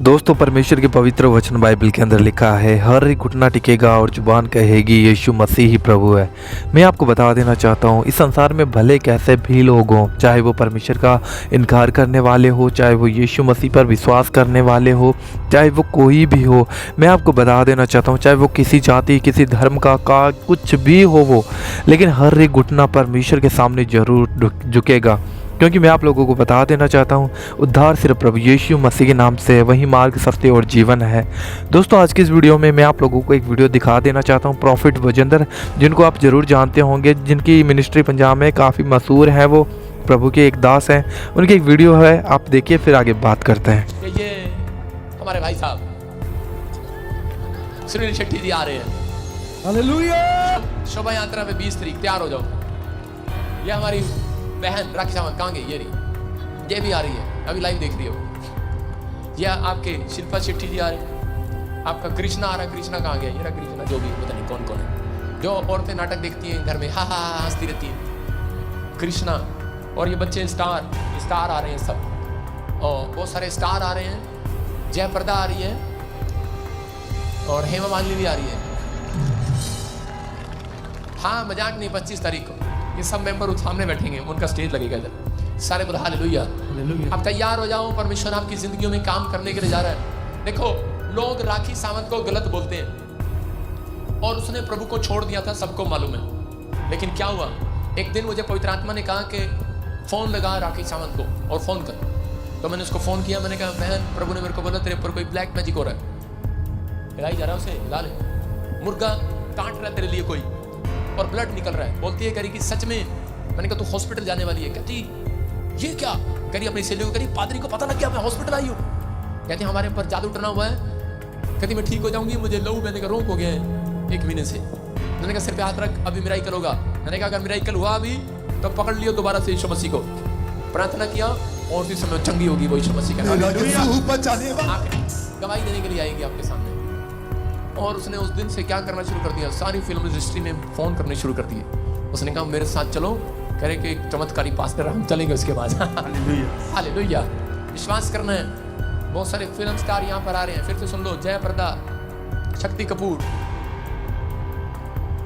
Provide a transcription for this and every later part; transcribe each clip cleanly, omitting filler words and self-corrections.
दोस्तों, परमेश्वर के पवित्र वचन बाइबल के अंदर लिखा है, हर एक घुटना टिकेगा और जुबान कहेगी यीशु मसीह ही प्रभु है। मैं आपको बता देना चाहता हूँ, इस संसार में भले कैसे भी लोग हों, चाहे वो परमेश्वर का इनकार करने वाले हो, चाहे वो यीशु मसीह पर विश्वास करने वाले हो, चाहे वो कोई भी हो, मैं आपको बता देना चाहता हूँ, चाहे वो किसी जाति किसी धर्म का कुछ भी हो वो, लेकिन हर एक घुटना परमेश्वर के सामने जरूर झुकेगा। क्योंकि मैं आप लोगों को बता देना चाहता हूँ, उद्धार सिर्फ प्रभु यीशु मसीह के नाम से है, वही मार्ग, सत्य और जीवन है। दोस्तों, आज की इस वीडियो में मैं आप लोगों को एक वीडियो दिखा देना चाहता हूँ। प्रॉफिट वजेंद्र, जिनको आप ज़रूर जानते होंगे, जिनकी मिनिस्ट्री पंजाब में काफ़ी मशहूर है, वो प्रभु के एक दास हैं। उनकी एक वीडियो है, आप देखिए फिर आगे बात करते हैं। ये हमारे भाई साहब सुनील शेट्टी जी आ रहे हैं। हालेलुया। शोभा यात्रा में 20 तारीख, तैयार हो जाओ। ये हमारी बहन राखी सावंत कहाँ गई? ये भी आ रही है, अभी लाइव देख रही हो। ये आपके शिल्पा शेट्टी जी आ रहे हैं। आपका कृष्णा आ रहा है। कृष्णा कहाँ गया? ये रहा कृष्णा, जो भी पता नहीं कौन कौन है, जो औरतें नाटक देखती हैं घर में, हा हा हंसती रहती हैं, कृष्णा। और ये बच्चे स्टार आ रहे हैं सब, और बहुत सारे स्टार आ रहे हैं। जयप्रदा आ रही है और हेमा मालिनी भी आ रही है। हाँ, मजाक नहीं, 25 तारीख को ये सब मेंबर सामने बैठेंगे, उनका स्टेज लगेगा इधर। सारे बोला हालेलुया। आप तैयार हो जाओ, परमेश्वर आपकी जिंदगियों में काम करने के लिए जा रहा है। देखो, लोग राखी सावंत को गलत बोलते हैं, और उसने प्रभु को छोड़ दिया था, सबको मालूम है। लेकिन क्या हुआ, एक दिन मुझे पवित्र आत्मा ने कहा कि फोन लगा राखी सावंत को और फोन कर। तो मैंने उसको फोन किया। मैंने कहा, बहन, प्रभु ने मेरे को बोला तेरे ऊपर कोई ब्लैक मैजिक हो रहा है, हिलाई जा रहा है, उसे हिला ले। मुर्गा काट रहा है तेरे लिए कोई, और ब्लड निकल रहा है। बोलती है, करी कि सच में? मैंने कहा, तू हॉस्पिटल जाने वाली है। कहती ये क्या? करी अपनी सहेली को, करी पादरी को पता लग गया मैं हॉस्पिटल आई हूँ। कहती हमारे ऊपर जादू टना हुआ है। कहती मैं ठीक हो जाऊंगी, मुझे लहू बहने का रोग हो गया है 1 महीने से। मैंने कहा, सिर पे हाथ रख, अभी मिराइकल होगा। मैंने कहा, अगर मिराइकल हुआ अभी तो पकड़ लियो दोबारा से यीशु मसीह को। प्रार्थना किया और उसी समय चंगी होगी वो यीशु मसीह का। गवाही देने के लिए आएगी आपके सामने। और उसने उस दिन से क्या करना शुरू कर दिया, सारी फिल्म इंडस्ट्री में फोन करने शुरू कर दिए। उसने कहा, मेरे साथ चलो। कह रहे कि एक चमत्कारी पास्टर, हम चलेंगे उसके बाद। हालेलुया। विश्वास करना है। बहुत सारे फिल्म स्टार यहाँ पर आ रहे हैं। फिर से सुन लो, जयप्रदा, शक्ति कपूर।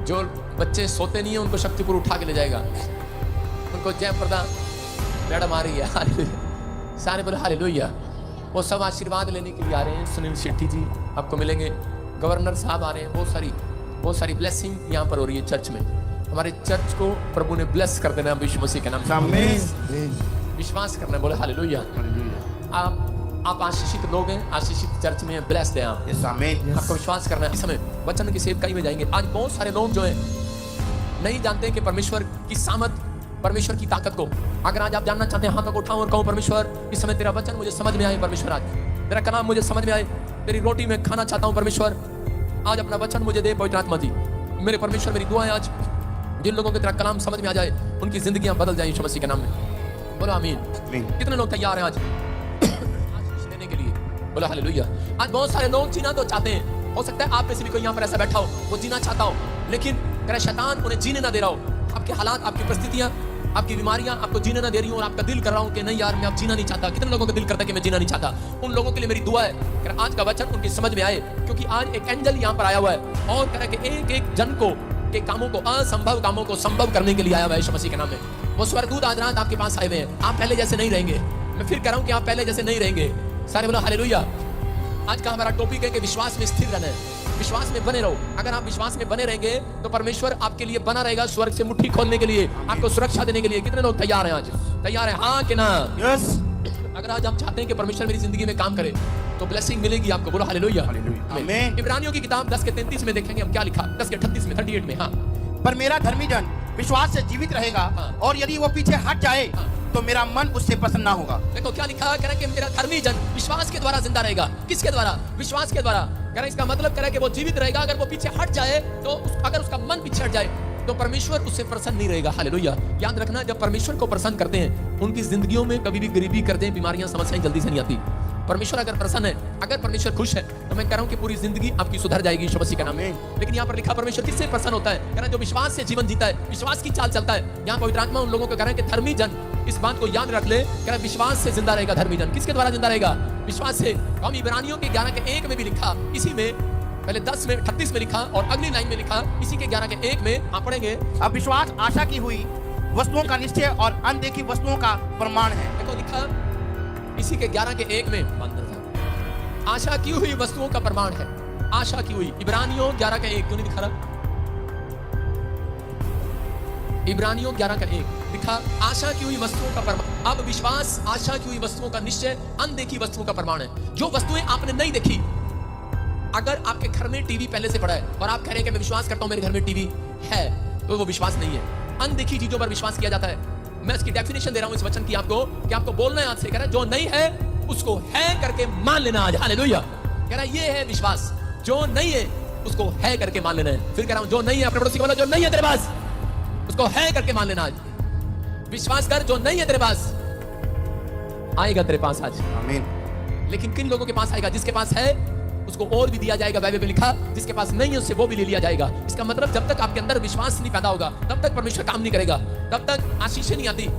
जो बच्चे सोते नहीं है उनको शक्ति कपूर उठा के ले जाएगा। उनको जयप्रदा मैडम आ रही है। हालेलुया। सारे बोले हालेलुया। वो सब आशीर्वाद लेने के लिए आ रहे हैं। सुनील शेट्टी जी आपको मिलेंगे, गवर्नर साहब आ रहे हैं। बहुत सारी ब्लेसिंग यहाँ पर हो रही है चर्च में। हमारे चर्च को प्रभु ने ब्लेस कर देना विश्व मसीह के नाम से। विश्वास करना है, बोले हालेलुया। आप आशीषित लोग हैं, आशीषित चर्च में ब्लेस्ड हैं आप। आपको विश्वास करना है। इस समय वचन की सेवकाई में जाएंगे। आज बहुत सारे लोग जो है नहीं जानते कि परमेश्वर की सामर्थ, परमेश्वर की ताकत को। अगर आज आप जानना चाहते हैं, हाथों को उठाओ और कहो, परमेश्वर इस समय तेरा वचन मुझे समझ में आए। परमेश्वर आज तेरा कलाम मुझे समझ में आए। तेरी रोटी में खाना चाहता हूँ परमेश्वर, आज अपना वचन मुझे दे पवित्र आत्मा जी। मेरे परमेश्वर, मेरी दुआ है आज जिन लोगों को तेरा कलाम समझ में आ जाए, उनकी जिंदगियां बदल जाए यीशु मसीह के नाम में। बोलो आमीन। कितने लोग तैयार हैं आज लेने के लिए? बोलो हालेलुया। आज बहुत सारे लोग जीना तो चाहते हैं। हो सकता है आप में से भी कोई यहाँ पर ऐसा बैठा हो, वो जीना चाहता हो, लेकिन कह शैतान उन्हें जीने ना दे रहा हो। आपके हालात, आपकी परिस्थितियां, आपकी बीमारियां आपको जीने ना दे रही हूं, और आपका दिल कर रहा हूं कि नहीं यार, मैं अब जीना नहीं चाहता। कितने लोगों का दिल करता है कि मैं जीना नहीं चाहता? उन लोगों के लिए मेरी दुआ है कि आज का वचन उनकी समझ में आए, क्योंकि आज एक एंजल यहाँ पर आया हुआ है और कह रहा है कि एक एक जन को के कामों को, असंभव कामों को संभव करने के लिए आया हुआ है यीशु मसीह के नाम में। वो स्वर्गदूत आज रात आपके पास आए हुए हैं। आप पहले जैसे नहीं रहेंगे। मैं फिर कह रहा हूं कि आप पहले जैसे नहीं रहेंगे। सारे बोलो हालेलुया। आज का हमारा टॉपिक है कि विश्वास में स्थिर रहना है, विश्वास में बने रहो। अगर आप विश्वास में बने रहेंगे तो परमेश्वर आपके लिए बना रहेगा, स्वर्ग से मुट्ठी खोलने के लिए, आपको सुरक्षा देने के लिए। कितने लोग तैयार हैं आज? तैयार हैं, हाँ कि ना? यस। अगर आज आप चाहते हैं कि परमेश्वर मेरी जिंदगी में काम करे तो ब्लेसिंग मिलेगी आपको। बोलो हालेलुया। आमीन। इब्रानियों की किताब 10:33 में देखेंगे हम क्या लिखा। 10:38 में, 38 में। हाँ, पर मेरा धर्मी जन विश्वास से जीवित रहेगा। हाँ। और यदि वो पीछे हट जाए, हाँ, तो मेरा मन उससे प्रसन्न ना होगा। देखो क्या लिखा है, कह रहा है कि मेरा धर्मी जन विश्वास के द्वारा जिंदा रहेगा। किसके द्वारा? विश्वास के द्वारा। कह रहा है इसका मतलब कह रहा है कि वो जीवित रहेगा। अगर वो पीछे हट जाए तो अगर उसका मन पीछे हट जाए तो परमेश्वर उससे प्रसन्न नहीं रहेगा। हालेलुया। याद रखना, जब परमेश्वर को प्रसन्न करते हैं, उनकी जिंदगियों में कभी भी गरीबी करते हैं, बीमारियां, समस्याएं जल्दी से नहीं आती। परमेश्वर अगर प्रसन्न है, अगर परमेश्वर खुश है, तो मैं कह रहा हूं कि पूरी जिंदगी आपकी सुधर जाएगी यीशु मसीह के नाम में। लेकिन यहाँ पर लिखा परमेश्वर किससे प्रसन्न होता है? कह रहा है जो विश्वास से जीवन जीता है, विश्वास की चाल चलता है। यहाँ पवित्र आत्मा उन लोगों को कह रहा है कि धर्मी जन इस बात को याद रख ले, कह रहा है विश्वास से जिंदा रहेगा धर्मी जन। किसके द्वारा जिंदा रहेगा? विश्वास से हम इब्रानियों के 11 के 1 में भी लिखा, इसी में पहले 10 में 38 में लिखा और अगली लाइन में लिखा इसी के 11 के 1 में आप पढ़ेंगे। अब विश्वास आशा की हुई वस्तुओं का निश्चय और अनदेखी वस्तुओं का प्रमाण है। देखो लिखा इसी के 11 के 1 में बंद रखा, आशा की हुई वस्तुओं का प्रमाण है। आशा की हुई, इब्रानियों 11 का 1 क्यों नहीं दिखा रहा? इब्रानियों 11 का 1 लिखा आशा की हुई वस्तुओं का प्रमाण। अब विश्वास आशा की हुई वस्तुओं का निश्चय, अनदेखी वस्तुओं का प्रमाण है। जो वस्तुएं आपने नहीं देखी, अगर आपके घर में टीवी पहले से पड़ा है और आप कह रहे हैं कि मैं विश्वास करता हूं मेरे घर में टीवी है, तो वो विश्वास नहीं है। अनदेखी चीजों पर विश्वास किया जाता है। मैं इसकी डेफिनेशन दे रहा हूं इस वचन की आपको, कि आपको बोलना है आज से, कह रहा है जो नहीं है उसको है करके मान लेना आज। हालेलुया। कह रहा है ये है विश्वास, जो नहीं है उसको है करके मान लेना है। फिर कह रहा हूं जो नहीं है, अपने पड़ोसी को बोलो जो नहीं है तेरे पास उसको है करके मान लेना आज। विश्वास कर, जो नहीं है तेरे पास आएगा तेरे पास आज। आमीन। लेकिन किन लोगों के पास आएगा? जिसके पास है उसको और भी दिया जाएगा, बाइबल में लिखा, जिसके पास नहीं है उससे वो भी ले लिया जाएगा। इसका मतलब जब तक आपके अंदर विश्वास नहीं पैदा होगा तब तक परमेश्वर काम नहीं करेगा, तब तक आशीषें नहीं आती।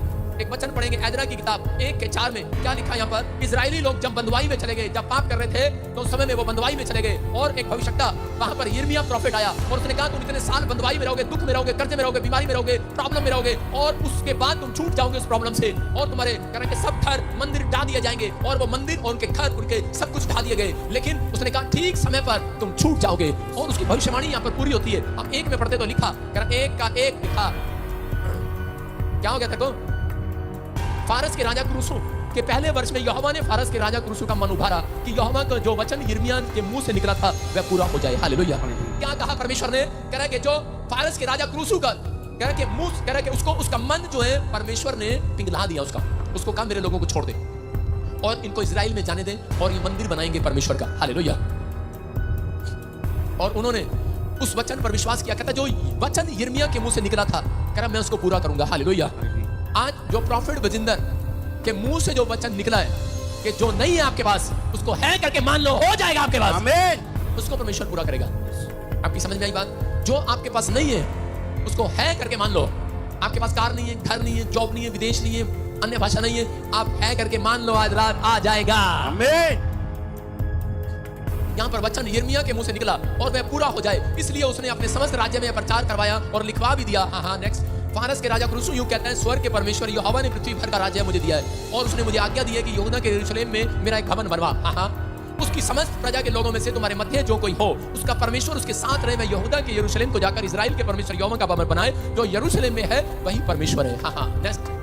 एक वचन पढ़ेंगे एजरा की किताब 1 के 4 में, क्या लिखा यहाँ पर? इजरायली लोग जब बंदवाई में चले गए, जब पाप कर रहे थे तो उस समय में वो बंदवाई में चले गए और एक भविष्यवक्ता वहां पर यिर्मयाह प्रॉफिट आया और उसने कहा तुम इतने साल बंदवाई में रहोगे, दुख में रहोगे, कर्जे में रहोगे, बीमारी में रहोगे, प्रॉब्लम में रहोगे और उसके बाद तुम छूट जाओगे उस प्रॉब्लम से और तुम्हारे करेंगे सब घर मंदिर ढा दिए जाएंगे। और वो मंदिर और उनके घर, उनके सब कुछ ढा दिए गए। लेकिन उसने कहा ठीक समय पर तुम छूट जाओगे और उसकी भविष्यवाणी यहाँ पर पूरी होती है। अब 1 में पढ़ते तो लिखा, 1 का 1 लिखा, क्या हो गया देखो, फारस के राजा क्रूसो के पहले वर्ष में यहोवा ने फारस के राजा क्रूसो का मन उभारा कि यहोवा का जो वचन यिर्मयाह के मुंह से निकला था वह पूरा हो जाए। हालेलुया। क्या कहा परमेश्वर ने? कह रहा है कि जो फारस के राजा क्रूसो का कह रहा है कि मुंह, कह रहा है कि उसको, उसका मन जो है परमेश्वर ने पिघला दिया उसको कहा मेरे लोगों को छोड़ दे और इनको इजराइल में जाने दे और ये मंदिर बनाएंगे परमेश्वर का। हालेलुया। और उन्होंने उस वचन पर विश्वास किया। कहता जो वचन यिर्मयाह के मुंह से निकला था, कह रहा मैं उसको पूरा करूंगा। हालेलुया। आज जो प्रॉफिट बजिंदर के मुंह से जो वचन निकला है कि जो नहीं है आपके पास उसको है करके मान लो, हो जाएगा आपके पास। आमीन। उसको परमेश्वर पूरा करेगा। आपकी समझ में आई बात? जो आपके पास नहीं है उसको है करके मान लो। आपके पास कार नहीं है, घर नहीं है, जॉब नहीं है, विदेश नहीं है, अन्य भाषा नहीं है, आप है करके मान लो, आज रात आ जाएगा। आमीन। यहाँ पर वचन यिर्मयाह के मुंह से निकला और वह पूरा हो जाए, इसलिए उसने अपने समस्त राज्य में प्रचार करवाया और लिखवा भी दिया। हाँ, नेक्स्ट। फारस के राजा क्रूसो यूं कहते हैं, स्वर्ग के परमेश्वर यहोवा ने पृथ्वी भर का राज्य मुझे दिया है और उसने मुझे आज्ञा दी है कि यहूदा के यरूशलेम में मेरा एक भवन बनवा। हाँ, उसकी समस्त प्रजा के लोगों में से तुम्हारे मध्य जो कोई हो उसका परमेश्वर उसके साथ रहे। वह यहूदा के यरूशलेम को जाकर इजराइल के परमेश्वर यहोवा का भवन बनाए। जो यरूशलेम में है वही परमेश्वर है। हाँ, नेक्स्ट।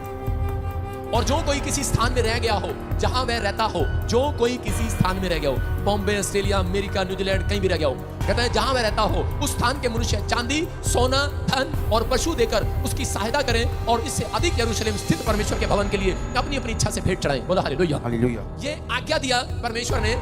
और जो कोई किसी स्थान में रह गया हो, जहां वह रहता हो, जो कोई किसी स्थान में रह गया हो, बॉम्बे, ऑस्ट्रेलिया, अमेरिका, न्यूजीलैंड, कहीं भी रह गया हो, कहता है जहां वह रहता हो उस स्थान के मनुष्य चांदी, सोना, धन और पशु देकर उसकी सहायता करें और इससे अधिक यरूशलेम स्थित परमेश्वर के भवन के लिए अपनी अपनी इच्छा से भेंट चढ़ाएं। बोला हालेलुया। हालेलुया। ये आज्ञा दिया परमेश्वर ने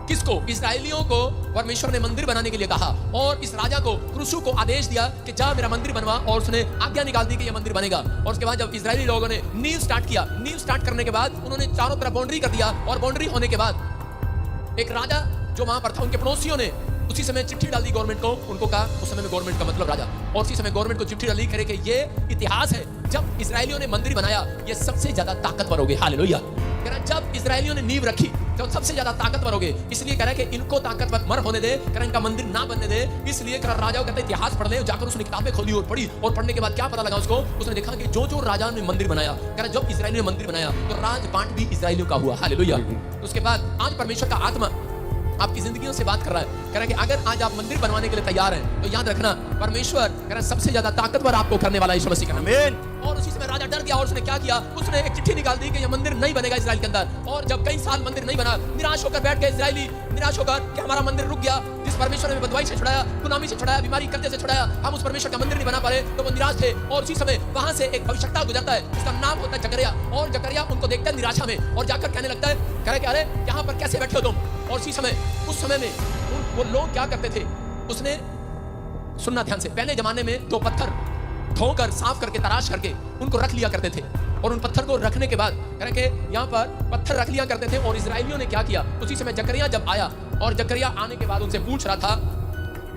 किसको? इस्राएलियों को परमेश्वर ने मंदिर बनाने के लिए कहा और इस राजा को क्रूसो को आदेश दिया कि जा मेरा मंदिर बनवा और उसने आज्ञा निकाल दी कि यह मंदिर बनेगा। और उसके बाद जब इस्राएली लोगों ने नींव स्टार्ट किया, नींव स्टार्ट करने के बाद उन्होंने चारों तरफ बाउंड्री कर दिया और बाउंड्री होने के बाद एक राजा जो वहां पर था, उनके पड़ोसियों ने उसी समय चिट्ठी डाल दी गवर्नमेंट को। उनको कहा, उस समय में गवर्नमेंट का मतलब राजा, और उसी समय गवर्नमेंट को चिट्ठी डाली करे कि ये इतिहास है जब इस्राएलियों ने मंदिर बनाया ये सबसे ज्यादा ताकतवर हो गए। हालेलुया। कह रहा जब इस्राएलियों ने नींव रखी तो सबसे ज्यादा ताकतवर हो गए, इसलिए कह रहा है कि इनको ताकतवर मर होने दे, कह रहा इनका मंदिर ना बनने दे। इसलिए कह रहा राजा कहते इतिहास पढ़ ले, जाकर उसने किताबें खोली और पढ़ी और पढ़ने के बाद क्या पता लगा उसको? उसने देखा कि जो जो राजा ने मंदिर बनाया, कह रहा जब इस्राएलियों ने मंदिर बनाया तो राजपाट भी इस्राएलियों का हुआ। हालेलुया। उसके बाद आज परमेश्वर का आत्मा आपकी जिंदगियों से बात कर रहा है, कह रहा है कि अगर आज आप मंदिर बनवाने के लिए तैयार हैं तो याद रखना परमेश्वर कह रहा है सबसे ज्यादा ताकतवर आपको करने वाला यीशु मसीह का नाम। आमीन। और उसी समय राजा डर गया और उसने क्या किया? उसने एक चिट्ठी निकाल दी कि यह मंदिर नहीं बनेगा इस्राएल के अंदर। और जब कई साल मंदिर नहीं बना, निराश होकर बैठ गए इस्राएली, निराश होकर कि हमारा मंदिर रुक गया, जिस परमेश्वर ने बंदवाई से छुड़ाया, गुलामी से छुड़ाया, बीमारी कर्जे से छुड़ाया, हम उस परमेश्वर का मंदिर नहीं बना पाए, तो वो निराश थे। और उसी समय वहां से एक भविष्यवक्ता गुजरता है, उसका नाम होता है जकरिया। और जकरिया उनको देखता है निराशा में और जाकर कहने लगता है, कह रहा है कि अरे यहाँ पर कैसे बैठे हो तुम? और उसी समय उस समय में वो लोग क्या करते थे? उसने सुनना ध्यान से, पहले जमाने में 2 पत्थर धोकर साफ करके तराश करके उनको रख लिया करते थे और उन पत्थर को रखने के बाद कह रहे कि यहाँ पर पत्थर रख लिया करते थे। और इजराइलियों ने क्या किया? उसी समय जकरिया जब आया और जकरिया आने के बाद उनसे पूछ रहा था,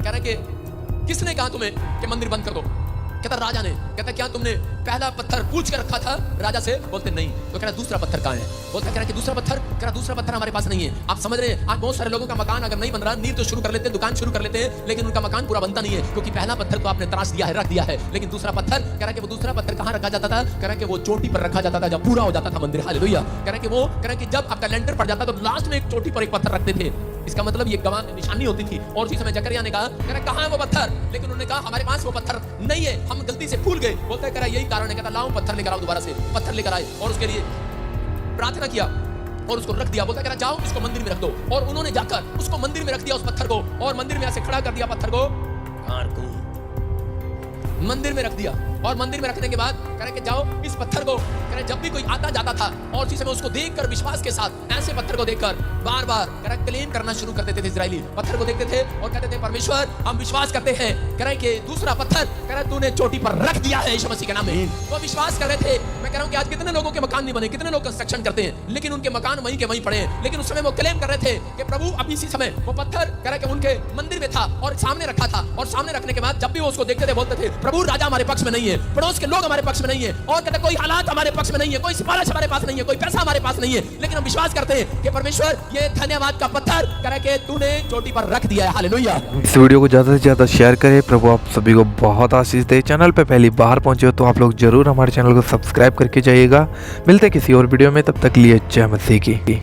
कह रहे कि किसने कहा तुम्हें कि मंदिर बंद कर दो? कहता राजा ने। कहता क्या तुमने पहला पत्थर पूछ के रखा था राजा से, बोलते नहीं। तो कह रहा दूसरा पत्थर कहाँ है? बोलता कह रहा कि दूसरा पत्थर, कह रहा दूसरा पत्थर हमारे पास नहीं है। आप समझ रहे हैं, आज बहुत सारे लोगों का मकान अगर नहीं बन रहा, नींव तो शुरू कर लेते हैं, दुकान शुरू कर लेते हैं, लेकिन उनका मकान पूरा बनता नहीं है, क्योंकि पहला पत्थर तो आपने तराश दिया है, रख दिया है, लेकिन दूसरा पत्थर, कह रहा कि वो दूसरा पत्थर कहाँ रखा जाता था? कह रहा कि वो चोटी पर रखा जाता था जब पूरा हो जाता था मंदिर। हालेलुया। कह रहा कि वो, कह रहा कि जब आपका लेंटर पड़ जाता तो लास्ट में एक चोटी पर एक पत्थर रखते थे। इसका मतलब ये गवाह निशानी होती थी। और उसी समय जकरिया ने कहा, कह रहा कहाँ है वो पत्थर? लेकिन उन्होंने कहा हमारे पास वो पत्थर नहीं है, हम गलती से भूल गए। बोलता है कह रहा यही कारण है, कहता लाओ पत्थर लेकर आओ, दोबारा से पत्थर लेकर आए और उसके लिए प्रार्थना किया और उसको रख दिया। बोलता कह रहा जाओ इसको मंदिर में रख दो। और उन्होंने जाकर उसको मंदिर में रख दिया, उस पत्थर को, और मंदिर में ऐसे खड़ा कर दिया पत्थर को, मंदिर में रख दिया। और मंदिर में रखने के बाद कह रहे कि जाओ इस पत्थर को, कह रहे जब भी कोई आता जाता था और उसी समय उसको देखकर विश्वास के साथ ऐसे पत्थर को देखकर बार बार कह रहे क्लेम करना शुरू कर देते थे। इजरायली पत्थर को देखते थे और कहते थे परमेश्वर हम विश्वास करते हैं, कह रहे कि दूसरा पत्थर कह रहे तूने चोटी पर रख दिया है यीशु मसीह के नाम में। वो विश्वास कर रहे थे। मैं कह रहा हूं कि आज कितने लोगों के मकान नहीं बने, कितने लोग कंस्ट्रक्शन करते हैं, लेकिन उनके मकान वहीं के वहीं पड़े हैं। लेकिन उस समय वो क्लेम कर रहे थे कि प्रभु अभी इसी समय वो पत्थर कह रहे कि उनके मंदिर में था और सामने रखा था, और सामने रखने के बाद जब भी वो उसको देखते थे बोलते थे प्रभु राजा हमारे पक्ष में नहीं है, पड़ोस के लोग हमारे पक्ष में नहीं है, और कहते कोई हालात हमारे पक्ष में नहीं है, कोई सिफारिश हमारे पास नहीं है, कोई पैसा हमारे पास नहीं है, लेकिन हम विश्वास करते हैं कि परमेश्वर ये धन्यवाद का पत्थर करे कि तूने चोटी पर रख दिया है। हालेलुया। इस वीडियो को ज़्यादा से ज़्यादा शेयर करें। प्रभु आप सभी को बहुत आशीष दे। चैनल पे पहली बार पहुंचे हो तो आप लोग जरूर हमारे चैनल को सब्सक्राइब करके जाइएगा। मिलते हैं किसी और वीडियो में, तब तक लिए जय मसीह की।